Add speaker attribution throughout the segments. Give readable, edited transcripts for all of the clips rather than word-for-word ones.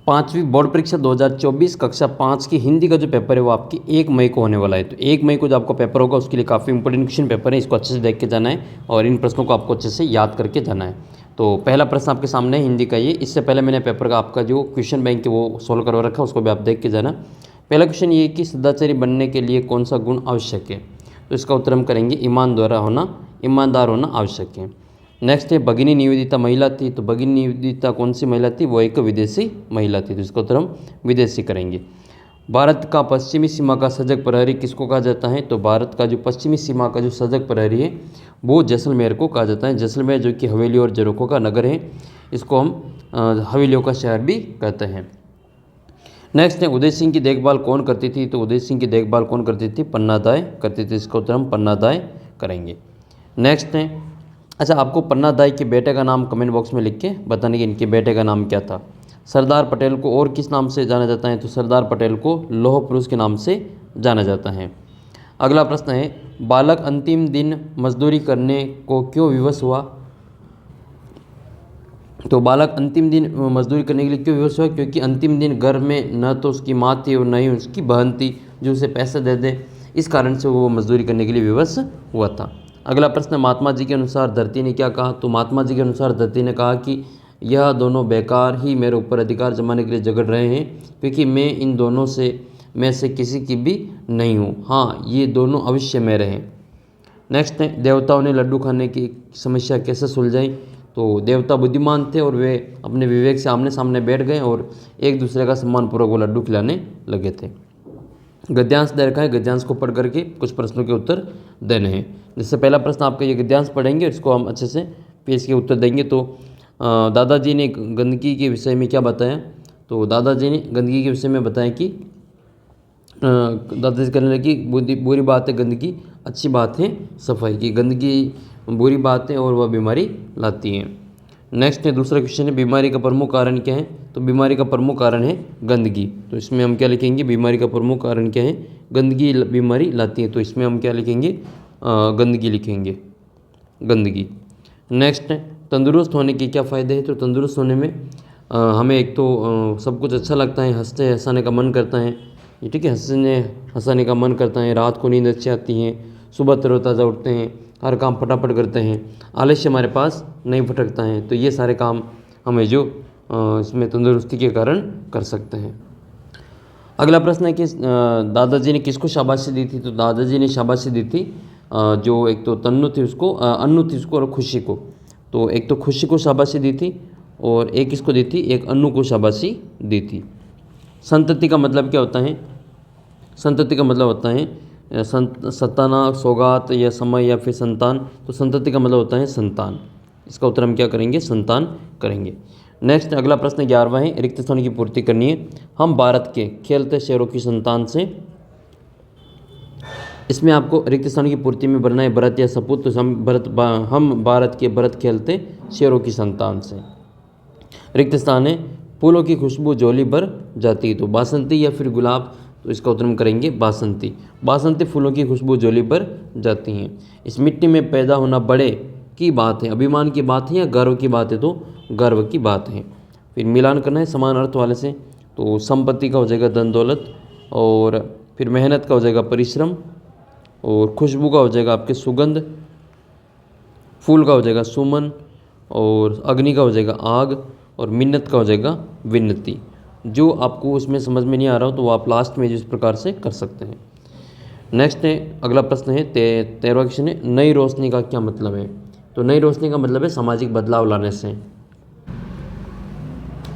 Speaker 1: पाँचवीं बोर्ड परीक्षा 2024 कक्षा 5 की हिंदी का जो पेपर है वो आपकी 1 मई को होने वाला है। तो 1 मई को जो आपका पेपर होगा उसके लिए काफ़ी इंपॉर्टेंट क्वेश्चन पेपर है, इसको अच्छे से देख के जाना है और इन प्रश्नों को आपको अच्छे से याद करके जाना है। तो पहला प्रश्न आपके सामने है हिंदी का ये। इससे पहले मैंने पेपर का आपका जो क्वेश्चन बैंक है वो सोल्व करवा रखा है, उसको भी आप देख के जाना। पहला क्वेश्चन ये है कि सदाचारी बनने के लिए कौन सा गुण आवश्यक है। तो इसका उत्तर हम करेंगे ईमानदार होना आवश्यक है। नेक्स्ट है भगिनी निवेदिता महिला थी। तो भगिनी निवेदिता कौन सी महिला थी, वो एक विदेशी महिला थी। तो इसका उत्तर हम विदेशी करेंगे। भारत का पश्चिमी सीमा का सजग प्रहरी किसको कहा जाता है। तो भारत का जो पश्चिमी सीमा का जो सजग प्रहरी है वो जैसलमेर को कहा जाता है। जैसलमेर जो कि हवेली और जरोखों का नगर है, इसको हम हवेलियों का शहर भी कहते हैं। नेक्स्ट है उदय सिंह की देखभाल कौन करती थी। तो उदय सिंह की देखभाल कौन करती थी, पन्नादाय करती थी। इसका उत्तर हम पन्नादाय करेंगे। नेक्स्ट है, अच्छा आपको पन्नादाय के बेटे का नाम कमेंट बॉक्स में लिख के बताने कि इनके बेटे का नाम क्या था। सरदार पटेल को और किस नाम से जाना जाता है। तो सरदार पटेल को लौह पुरुष के नाम से जाना जाता है। अगला प्रश्न है, बालक अंतिम दिन मजदूरी करने को क्यों विवश हुआ। तो बालक अंतिम दिन मजदूरी करने के लिए क्यों विवश हुआ, क्योंकि अंतिम दिन घर में न तो उसकी माँ थी और न ही उसकी बहन थी जो उसे पैसे दे दे, इस कारण से वो मजदूरी करने के लिए विवश हुआ था। अगला प्रश्न, महात्मा जी के अनुसार धरती ने क्या कहा। तो महात्मा जी के अनुसार धरती ने कहा कि यह दोनों बेकार ही मेरे ऊपर अधिकार जमाने के लिए झगड़ रहे हैं, क्योंकि मैं इन दोनों में से किसी की भी नहीं हूँ। हाँ, ये दोनों अवश्य मेरे हैं। नेक्स्ट है, देवताओं ने लड्डू खाने की समस्या कैसे सुलझाई। तो देवता बुद्धिमान थे और वे अपने विवेक से आमने सामने बैठ गए और एक दूसरे का सम्मानपूर्वक वो लड्डू खिलाने लगे थे। गद्यांश दे रखा है, गद्यांश को पढ़ करके कुछ प्रश्नों के उत्तर देने हैं। जैसे पहला प्रश्न आपका ये गद्यांश पढ़ेंगे, इसको हम अच्छे से पेश के उत्तर देंगे। तो दादाजी ने गंदगी के विषय में क्या बताया। तो दादाजी ने गंदगी के विषय में बताया कि दादाजी कहने लगे कि बुरी बात है गंदगी, अच्छी बात है सफाई की। गंदगी बुरी बात है और वह बीमारी लाती है। नेक्स्ट है, दूसरा क्वेश्चन है, बीमारी का प्रमुख कारण क्या है। तो बीमारी का प्रमुख कारण है गंदगी। तो इसमें हम क्या लिखेंगे, बीमारी का प्रमुख कारण क्या है, गंदगी बीमारी लाती है। तो इसमें हम क्या लिखेंगे, गंदगी लिखेंगे, गंदगी। नेक्स्ट है, तंदुरुस्त होने के क्या फ़ायदे हैं। तो तंदुरुस्त होने में हमें एक तो सब कुछ अच्छा लगता है, हंसाने का मन करता है, ठीक है, हंसाने का मन करता है, रात को नींद अच्छी आती है, सुबह तरोताज़ा उठते हैं, हर काम फटाफट करते हैं, आलस्य हमारे पास नहीं भटकता है। तो ये सारे काम हमें जो इसमें तंदुरुस्ती के कारण कर सकते हैं। अगला प्रश्न है कि दादाजी ने किसको शाबाशी दी थी। तो दादाजी ने शाबाशी दी थी जो एक तो अन्नू थी उसको और खुशी को। तो एक तो खुशी को शाबाशी दी थी और एक किसको दी थी, एक अन्नू को शाबाशी दी थी। संतति का मतलब क्या होता है। संतति का मतलब होता है सताना, सौगात या समय या फिर संतान। तो संतति का मतलब होता है संतान। इसका उत्तर हम क्या करेंगे, संतान करेंगे। नेक्स्ट अगला प्रश्न 11वां है, रिक्त स्थान की पूर्ति करनी है। हम भारत के खेलते शहरों की संतान से, इसमें आपको रिक्त स्थान की पूर्ति में भरना है भरत या सपूत। तो हम भारत के भरत खेलते शहरों की संतान से। रिक्त स्थान है, फूलों की खुशबू झोली भर जाती है। तो बासंती या फिर गुलाब। तो इसका उत्तर हम करेंगे बासंती। बासंती फूलों की खुशबू झोली पर जाती हैं। इस मिट्टी में पैदा होना बड़े की बात है, अभिमान की बात है या गर्व की बात है। तो गर्व की बात है। फिर मिलान करना है समान अर्थ वाले से। तो संपत्ति का हो जाएगा धन दौलत, और फिर मेहनत का हो जाएगा परिश्रम, और खुशबू का हो जाएगा आपके सुगंध, फूल का हो जाएगा सुमन, और अग्नि का हो जाएगा आग, और मिन्नत का हो जाएगा विन्नति। जो आपको उसमें समझ में नहीं आ रहा हो तो वो आप लास्ट में जिस प्रकार से कर सकते हैं। नेक्स्ट है अगला प्रश्न है 13वां क्वेश्चन है, नई रोशनी का क्या मतलब है। तो नई रोशनी का मतलब है सामाजिक बदलाव लाने से।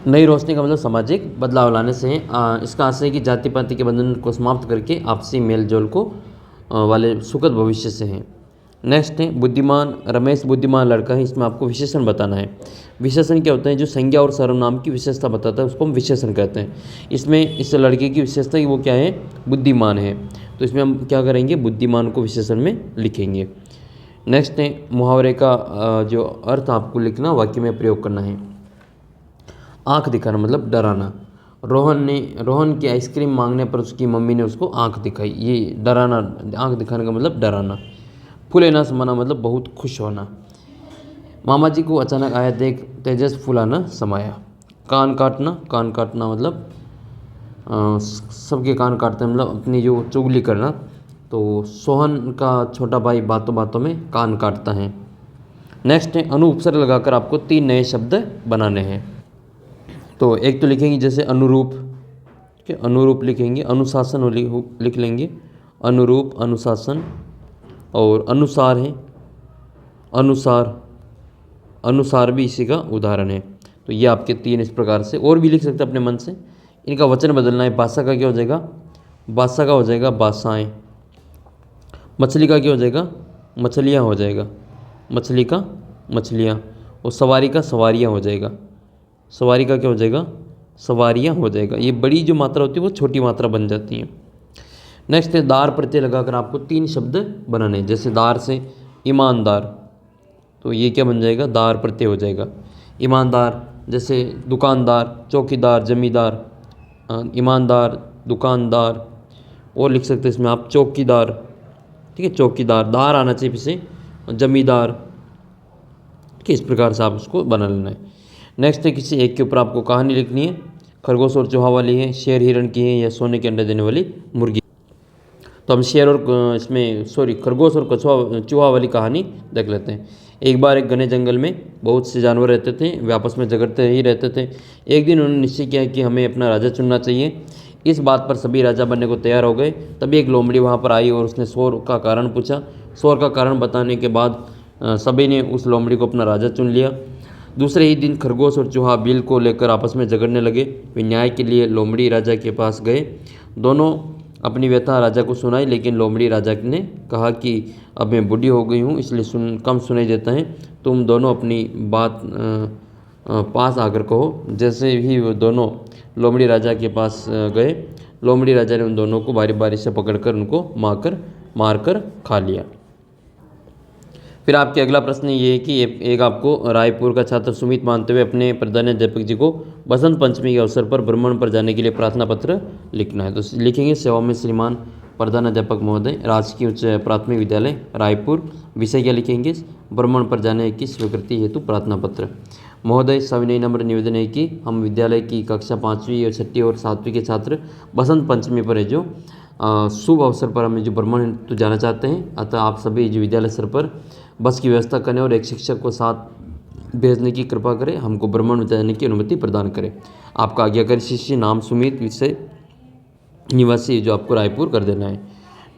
Speaker 1: नई रोशनी का मतलब सामाजिक बदलाव लाने से है। इसका आशय है कि जाति पाति के बंधन को समाप्त करके आपसी मेल जोल को वाले सुखद भविष्य से हैं। नेक्स्ट है बुद्धिमान, रमेश बुद्धिमान लड़का है। इसमें आपको विशेषण बताना है। विशेषण क्या होता है, जो संज्ञा और सर्वनाम की विशेषता बताता है उसको हम विशेषण कहते हैं। इसमें इस लड़के की विशेषता वो क्या है, बुद्धिमान है। तो इसमें हम क्या करेंगे, बुद्धिमान को विशेषण में लिखेंगे। नेक्स्ट है मुहावरे का जो अर्थ आपको लिखना वाक्य में प्रयोग करना है। आँख दिखाना मतलब डराना। रोहन की आइसक्रीम मांगने पर उसकी मम्मी ने उसको आँख दिखाई। ये डराना, आँख दिखाने का मतलब डराना। फूले ना समाना मतलब बहुत खुश होना। मामा जी को अचानक आया देख तेजस फुलाना समाया। कान काटना मतलब सबके कान काटते हैं, मतलब अपनी जो चुगली करना। तो सोहन का छोटा भाई बातों बातों में कान काटता है। नेक्स्ट है अनु उपसर्ग लगाकर आपको 3 नए शब्द बनाने हैं। तो एक तो लिखेंगे जैसे अनुरूप, ठीक है, अनुरूप लिखेंगे, अनुशासन लिख लेंगे, अनुरूप, अनुशासन, और अनुसार है, अनुसार भी इसी का उदाहरण है। तो ये आपके 3 इस प्रकार से, और भी लिख सकते हैं अपने मन से। इनका वचन बदलना है। बासा का क्या हो जाएगा, बासा का हो जाएगा बासाएं। मछली का क्या हो जाएगा, मछलियाँ हो जाएगा, मछली का मछलियाँ। और सवारी का सवारियाँ हो जाएगा, सवारी का क्या हो जाएगा, सवारियाँ हो जाएगा। ये बड़ी जो मात्रा होती है वो छोटी मात्रा बन जाती है। नेक्स्ट है दार प्रत्यय लगाकर आपको 3 शब्द बनाने। जैसे दार से ईमानदार, तो ये क्या बन जाएगा, दार प्रत्यय हो जाएगा, ईमानदार। जैसे दुकानदार, चौकीदार, जमींदार, ईमानदार, दुकानदार, और लिख सकते हैं इसमें आप चौकीदार, ठीक है, चौकीदार, दार आना चाहिए इसे, जमींदार, ठीक है। इस प्रकार से आप उसको बना लेना है। नेक्स्ट है किसी एक के ऊपर आपको कहानी लिखनी है। खरगोश और चूहा वाली है, शेर हिरण की है, या सोने के अंडे देने वाली मुर्गी। तो हम शेर और इसमें खरगोश और चूहा वाली कहानी देख लेते हैं। एक बार एक घने जंगल में बहुत से जानवर रहते थे, वे आपस में झगड़ते ही रहते थे। एक दिन उन्होंने निश्चय किया कि हमें अपना राजा चुनना चाहिए। इस बात पर सभी राजा बनने को तैयार हो गए। तभी एक लोमड़ी वहाँ पर आई और उसने शोर का कारण पूछा। शोर का कारण बताने के बाद सभी ने उस लोमड़ी को अपना राजा चुन लिया। दूसरे ही दिन खरगोश और चूहा बिल को लेकर आपस में झगड़ने लगे। वे न्याय के लिए लोमड़ी राजा के पास गए। दोनों अपनी व्यथा राजा को सुनाई, लेकिन लोमड़ी राजा ने कहा कि अब मैं बूढ़ी हो गई हूँ, इसलिए कम सुनाई देता है। तुम दोनों अपनी बात पास आकर कहो। जैसे ही वो दोनों लोमड़ी राजा के पास गए, लोमड़ी राजा ने उन दोनों को बारी बारी से पकड़कर उनको मारकर खा लिया। फिर आपके अगला प्रश्न ये है कि एक आपको रायपुर का छात्र सुमित मानते हुए अपने प्रधानाध्यापक जी को बसंत पंचमी के अवसर पर भ्रमण पर जाने के लिए प्रार्थना पत्र लिखना है। तो लिखेंगे सेवा में श्रीमान प्रधानाध्यापक महोदय, राजकीय उच्च प्राथमिक विद्यालय रायपुर। विषय क्या लिखेंगे, भ्रमण पर जाने की स्वीकृति हेतु प्रार्थना पत्र। महोदय, सविनय नम्र निवेदन है कि हम विद्यालय की कक्षा 5वीं और 6वीं और 7वीं के छात्र बसंत पंचमी पर है जो शुभ अवसर पर हमें जो भ्रमण हेतु जाना चाहते हैं। अतः आप सभी जो विद्यालय स्तर पर बस की व्यवस्था करें और एक शिक्षक को साथ भेजने की कृपा करें। हमको भ्रमण में जाने की अनुमति प्रदान करें। आपका आज्ञाकारी शिष्य, नाम सुमित, विषय निवासी, जो आपको रायपुर कर देना है।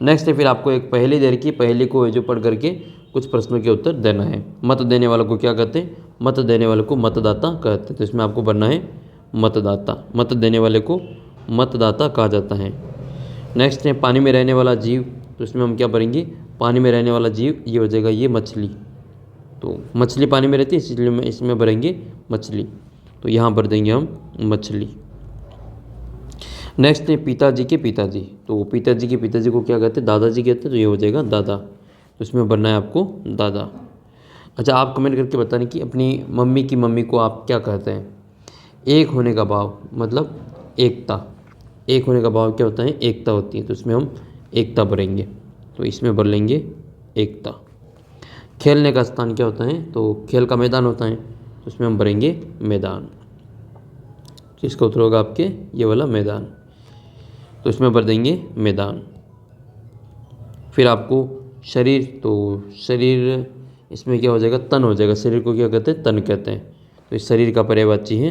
Speaker 1: नेक्स्ट है फिर आपको एक पहेली दे रखी है। पहेली को जो पढ़ करके कुछ प्रश्नों के उत्तर देना है। मत देने वालों को क्या कहते हैं, मत देने वाले को मतदाता कहते हैं। तो इसमें आपको बनना है मतदाता। मत देने वाले को मतदाता कहा जाता है। नेक्स्ट है पानी में रहने वाला जीव। तो इसमें हम क्या भरेंगे, पानी में रहने वाला जीव, ये हो जाएगा ये मछली। तो मछली पानी में रहती है, इसलिए मैं इसमें भरेंगे मछली। तो यहाँ भर देंगे हम मछली। नेक्स्ट है पिताजी के पिताजी। तो पिताजी के पिताजी को क्या कहते हैं, दादाजी कहते हैं। तो ये हो जाएगा दादा। तो इसमें भरना है आपको दादा। अच्छा, आप कमेंट करके बताने कि अपनी मम्मी की मम्मी को आप क्या कहते हैं। एक होने का भाव मतलब एकता। एक होने का भाव क्या होता है, एकता होती है। तो इसमें हम एकता भरेंगे। तो इसमें भर लेंगे एकता। खेलने का स्थान क्या होता है, तो खेल का मैदान होता है। तो इसमें हम भरेंगे मैदान। तो इसका उत्तर होगा आपके ये वाला मैदान। तो इसमें भर देंगे मैदान। फिर आपको शरीर, तो शरीर इसमें क्या हो जाएगा, तन हो जाएगा। शरीर को क्या कहते हैं, तन कहते हैं। तो इस शरीर का पर्यायवाची है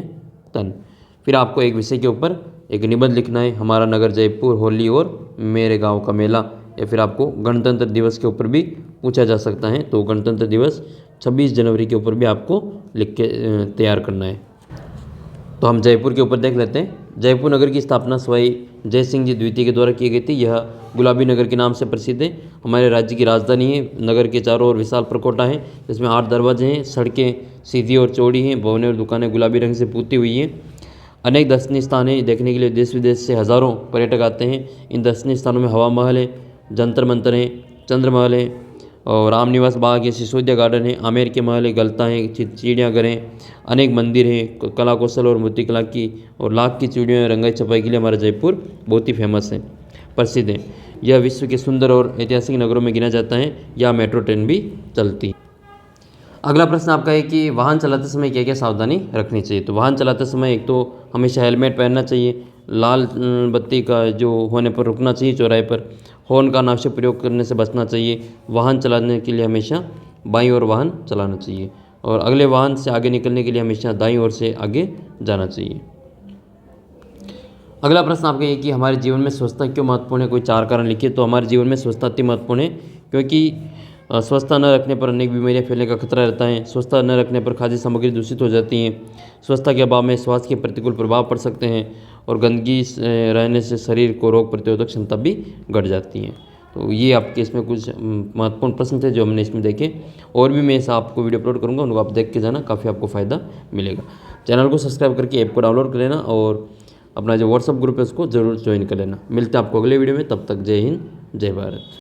Speaker 1: तन। फिर आपको एक विषय के ऊपर एक निबंध लिखना है। हमारा नगर जयपुर, होली और मेरे गांव का मेला। या फिर आपको गणतंत्र दिवस के ऊपर भी पूछा जा सकता है। तो गणतंत्र दिवस 26 जनवरी के ऊपर भी आपको लिख के तैयार करना है। तो हम जयपुर के ऊपर देख लेते हैं। जयपुर नगर की स्थापना सवाई जय सिंह जी द्वितीय के द्वारा की गई थी। यह गुलाबी नगर के नाम से प्रसिद्ध है। हमारे राज्य की राजधानी है। नगर के चारों ओर विशाल प्रकोटा है, जिसमें 8 दरवाजे हैं। सड़कें सीधी और चौड़ी हैं। भवनें और दुकानें गुलाबी रंग से पुती हुई हैं। अनेक दर्शनीय स्थान हैं देखने के लिए। देश विदेश से हज़ारों पर्यटक आते हैं। इन दर्शनीय स्थानों में हवा महल है, जंतर मंतर है, चंद्र महल है, और रामनिवास बाग है, सिसोदिया गार्डन है, आमेर के महल है, गलता है, चिड़ियाघर हैं, अनेक मंदिर हैं। कला कौशल और मूर्तिकला की और लाख की चूड़ियों रंगाई छपाई के लिए हमारा जयपुर बहुत ही फेमस है, प्रसिद्ध है। यह विश्व के सुंदर और ऐतिहासिक नगरों में गिना जाता है। यहाँ मेट्रो ट्रेन भी चलती है। अगला प्रश्न आपका है कि वाहन चलाते समय क्या क्या सावधानी रखनी चाहिए। तो वाहन चलाते समय एक तो हमेशा हेलमेट पहनना चाहिए, लाल बत्ती का जो होने पर रुकना चाहिए चौराहे पर, हॉर्न का अनावश्यक प्रयोग करने से बचना चाहिए, वाहन चलाने के लिए हमेशा बाईं ओर वाहन चलाना चाहिए और अगले वाहन से आगे निकलने के लिए हमेशा दाईं ओर से आगे जाना चाहिए। अगला प्रश्न आपका ये कि हमारे जीवन में स्वच्छता क्यों महत्वपूर्ण है, कोई 4 कारण लिखिए। तो हमारे जीवन में स्वच्छता अति महत्वपूर्ण है क्योंकि स्वच्छता न रखने पर अनेक बीमारियां फैलने का खतरा रहता है। स्वच्छता न रखने पर खाद्य सामग्री दूषित हो जाती हैं। स्वच्छता के अभाव में स्वास्थ्य के प्रतिकूल प्रभाव पड़ सकते हैं और गंदगी रहने से शरीर को रोग प्रतिरोधक क्षमता भी घट जाती है। तो ये आपके इसमें कुछ महत्वपूर्ण प्रश्न थे जो हमने इसमें देखे। और भी मैं ऐसा आपको वीडियो अपलोड करूँगा, उनको आप देख के जाना, काफ़ी आपको फ़ायदा मिलेगा। चैनल को सब्सक्राइब करके ऐप को डाउनलोड कर लेना और अपना जो व्हाट्सअप ग्रुप है उसको ज़रूर ज्वाइन कर लेना। मिलते हैं आपको अगले वीडियो में, तब तक जय हिंद जय भारत।